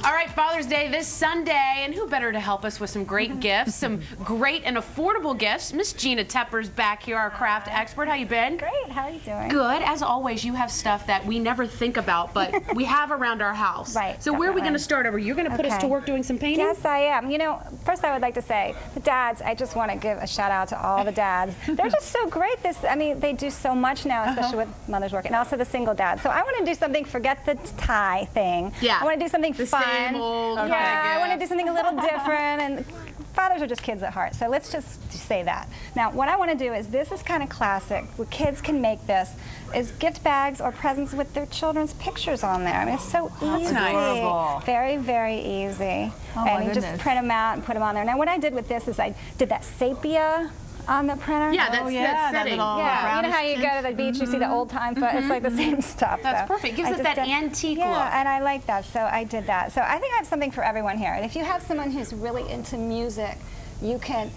All right, Father's Day this Sunday, and who better to help us with some great gifts, some great and affordable gifts? Miss Gina Tepper's back here, our craft expert. How you been? Great. How are you doing? Good. As always, you have stuff that we never think about, but we have around our house. Right. So where are we going to start over? You're going to put us to work doing some painting? Yes, I am. You know, first I would like to say, the dads, I just want to give a shout out to all the dads. They're just so great. I mean, they do so much now, especially with mother's work, and also the single dads. So I want to do something, forget the tie thing. Yeah. I want to do something fun. Same old I want to do something a little different. And fathers are just kids at heart, so let's just say that. Now, what I want to do is, this is kind of classic, where kids can make this, is gift bags or presents with their children's pictures on there. I mean, it's so easy. Nice. Very, very easy. Oh, and you just print them out and put them on there. Now, what I did with this is I did that sepia on the printer. Yeah, that's setting. Yeah, you know how you go to the beach, you see the old time, but it's like the same stuff. That's perfect. Gives it that antique look. Yeah, and I like that, so I did that. So I think I have something for everyone here. And if you have someone who's really into music, you can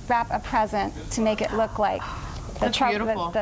wrap a present to make it look like the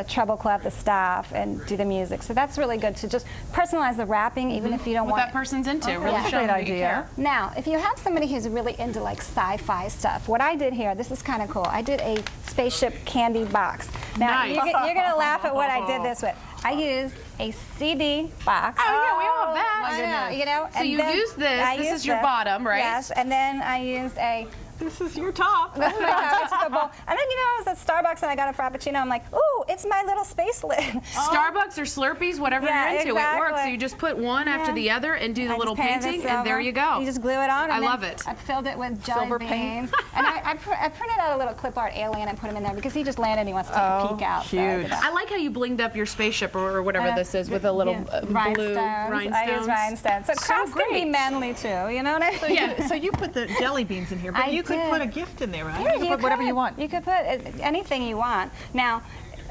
treble clef, the staff, and do the music. So that's really good to just personalize the wrapping, even if you don't want what that person's into. Really That's a great idea. Now, if you have somebody who's really into like sci-fi stuff, what I did here, this is kind of cool. I did a spaceship candy box. Now, Nice. you're going to laugh at what I did this with. I used a CD box. Oh, yeah, we all have that. I know, you know. So you use this. This is your bottom, right? Yes, and then I used a... This is your top. This is my top. This is the bowl. And then, you know, I was at Starbucks and I got a Frappuccino. I'm like, ooh, it's my little space lid. Starbucks or Slurpees, whatever you're into, it works. So you just put one after the other and do the little painting, and there you go. You just glue it on. And I love it. I filled it with jelly Silver beans. paint. And I printed out a little clip art alien and put him in there because he just landed and he wants to take a peek out. Cute. So I did that. I like how you blinged up your spaceship or whatever this is with a little blue rhinestones. I use rhinestones. So crafts can be manly too, you know what I mean? So you put the jelly beans in here, but you could put a gift in there, right? Yeah, you can put whatever you want. You could put anything you want. Now,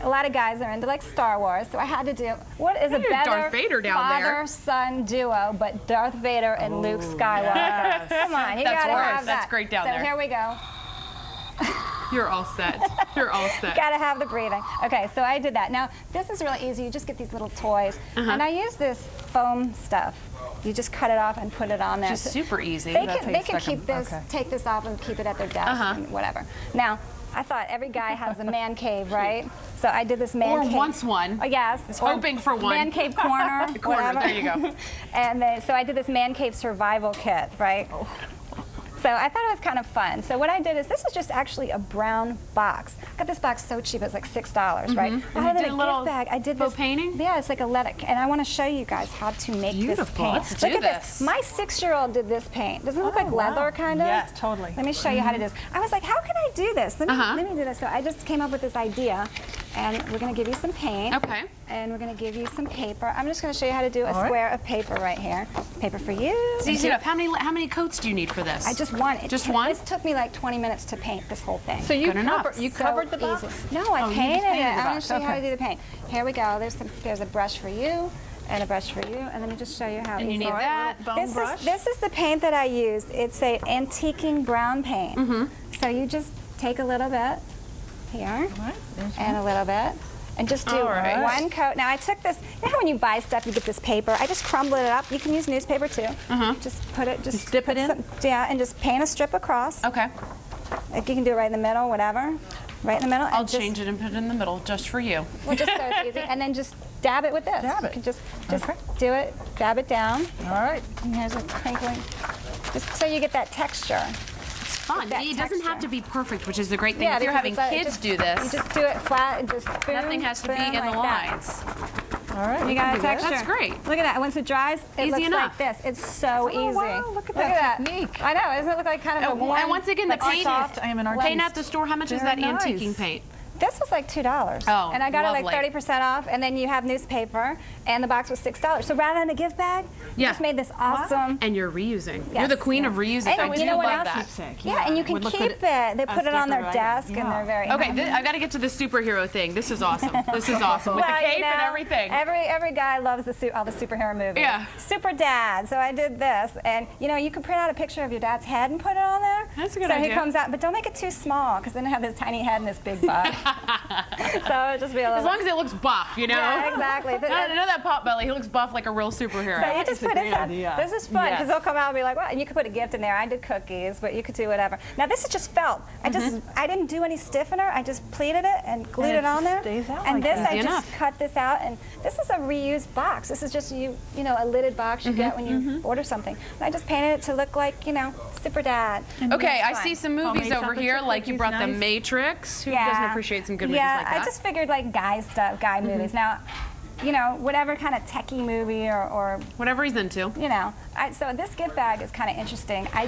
a lot of guys are into like Star Wars, so I had to do what is a better Darth Vader down there. father-son duo, but Darth Vader and Luke Skywalker. Yes. Come on, you gotta have that. That's great down there. So here we go. You're all set. You're all set. Gotta have the breathing. Okay, so I did that. Now, this is really easy. You just get these little toys, and I use this foam stuff. You just cut it off and put it on there. Just super easy. They can keep this, take this off and keep it at their desk and whatever. Now, I thought every guy has a man cave, right? So I did this man cave. Or wants one. Oh, yes. Hoping for one. Man cave corner. Corner, there you go. And then, so I did this man cave survival kit, right? So I thought it was kind of fun. So what I did is, this is just actually a brown box. I got this box so cheap, it's like $6, right? I had it in a gift bag. I did this painting? Yeah, it's like a letter. And I want to show you guys how to make this paint. Let's Look do at this. My 6-year-old did this paint. Doesn't it look like leather, kind of? Yes, totally. Let me show you how to do this. I was like, how can I do this? Let me do this. So I just came up with this idea. And we're going to give you some paint. Okay. And we're going to give you some paper. I'm just going to show you how to do a square of paper right here. Paper for you. It's easy enough. How many coats do you need for this? I just one. Just one? This took me like 20 minutes to paint this whole thing. So you So covered the box? easy. No, I painted it. I'm going to show you how to Okay. do the paint. Here we go. There's a brush for you and a brush for you. And let me just show you how And you easy. need that. This is the paint that I used. It's a antiquing brown paint. So you just take a little bit here and a little bit. And just do one coat. Now I took this, you know how when you buy stuff you get this paper? I just crumbled it up. You can use newspaper too. Just put it, just dip it in? And just paint a strip across. Okay. Like you can do it right in the middle, whatever. Right in the middle. I'll change it and put it in the middle just for you. Well, just so it's easy. And then just dab it with this. Dab it. You can just do it, dab it down. All right. And here's a crinkling, just so you get that texture. Fun. It doesn't have to be perfect, which is the great thing. Yeah, if you're having because kids do this, you just do it flat and just boom, nothing has to be in the like that. lines. All right. You got a can do that. texture. That's great. Look at that. Once it dries, it looks enough. like this. It's so easy. Wow, look at that technique. I know. Doesn't it look like kind of a warm, And once again, the like paint, soft, I am an artist. paint at the store, how much is that Very nice. antiquing paint? This was like $2. Oh, and I got lovely. it like 30% off, and then you have newspaper, and the box was $6. So rather than a gift bag, you just made this awesome. And you're reusing. Yes, You're the queen of reusing. And I you do know what love else? that. Yeah, and you can keep it. They put it on their desk, and they're very Okay, happy. I've got to get to the superhero thing. This is awesome. This is awesome. With the Well, cape you know, and everything. Every guy loves all the superhero movies. Yeah. Super Dad. So I did this, and you know, you can print out a picture of your dad's head and put it on there. That's a good so idea. he comes out, but don't make it too small because then I have this tiny head and this big butt. So it'll just be a little. As long as it looks buff, you know? Yeah, exactly. I know that pot belly. He looks buff like a real superhero. So you just put it in. This is fun because Yes. they'll come out and be like, "What?" And you could put a gift in there. I did cookies, but you could do whatever. Now this is just felt. I didn't do any stiffener. I just pleated it and glued it on there. Stays out And like this that. I Easy just enough. cut this out, and this is a reused box. This is just you know, a lidded box you get when you order something. And I just painted it to look like, you know, Super Dad. Okay, I It's see fun. some movies Homemade over chocolate here, chip like you cookies, brought The nice. Matrix. Who doesn't appreciate some good movies like that? I just figured like guy stuff, guy movies. Now, you know, whatever kind of techie movie or Whatever he's into. you know. So this gift bag is kind of interesting. I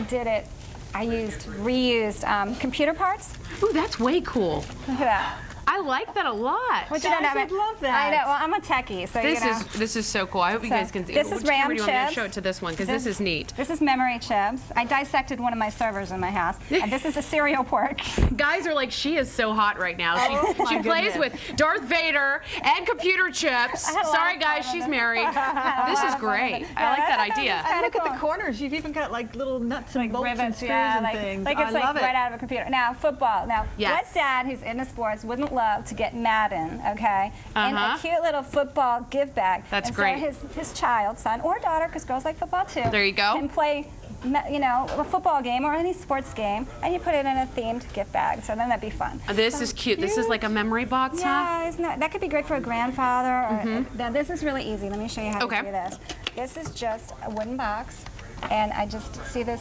used reused computer parts. Ooh, that's way cool. Look at that. I like that a lot. Which you Guys don't know, would love that. I know. Well, I'm a techie, so This you know. this is so cool. I hope you So, guys can see. this is Which camera Ram do you want me to chips. show it to this one? Because this is neat. This is memory chips. I dissected one of my servers in my house. And this is a cereal pork. Guys are like, she is so hot right now. Oh, She my plays goodness. with Darth Vader and computer chips. had a lot Sorry of guys, fun she's with it. married. This is great. I like that idea. And look at cool. the corners. You've even got like little nuts and bolts and Rivets, screws yeah, and like, things. like I it's like love it. right out of a computer. Now, football. Now, Yes. what dad who's into sports wouldn't love to get Madden, okay? In a cute little football gift bag. That's and great. So his child, son or daughter, because girls like football too. There you go. Can play, you know, a football game or any sports game, and you put it in a themed gift bag. So then that'd be fun. This is cute. This is like a memory box, huh? Yeah, isn't that could be great for a grandfather. Or, now this is really easy. Let me show you how Okay. to do this. This is just a wooden box, and I just see this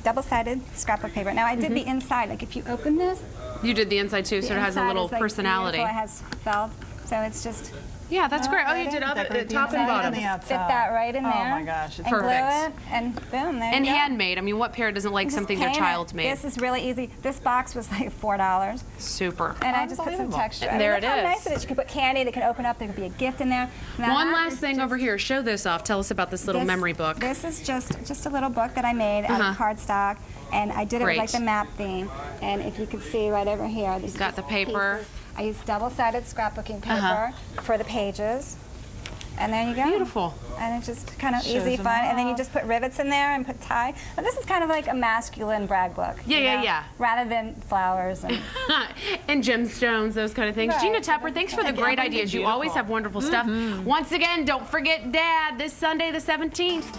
double-sided scrapbook paper. Now I did the inside. Like if you open this, You did the inside too, so the it has a inside little is, like, personality. beautiful. It has felt, so it's just Yeah, that's great. Oh, you did Decorate the top and inside bottom. the fit outside. that right in there. Oh my gosh, it's and glue perfect. it, and boom, there And you go. handmade. I mean, what parent doesn't like Just something their paint it. child's made? This is really easy. This box was like $4. Super. And I just put some Unbelievable. texture. And I mean, there look it how is. nice it is. You could put candy. They could open up. There could be a gift in there. Now One that last is thing just- over here. Show this off. Tell us about this little This- memory book. This is just a little book that I made out of cardstock, and I did it with Great. like the map theme. And if you can see right over here, these Got the paper. pieces. I used double-sided scrapbooking paper for the pages. And there you go. Beautiful. And it's just kind of Shows easy, them fun. And then you off. just put rivets in there and put tie. And this is kind of like a masculine brag book. Yeah, you yeah, know, yeah. Rather than flowers and And gemstones, those kind of things. Right. Gina Tepper, thanks for the great ideas. You always have wonderful stuff. Once again, don't forget Dad this Sunday the 17th.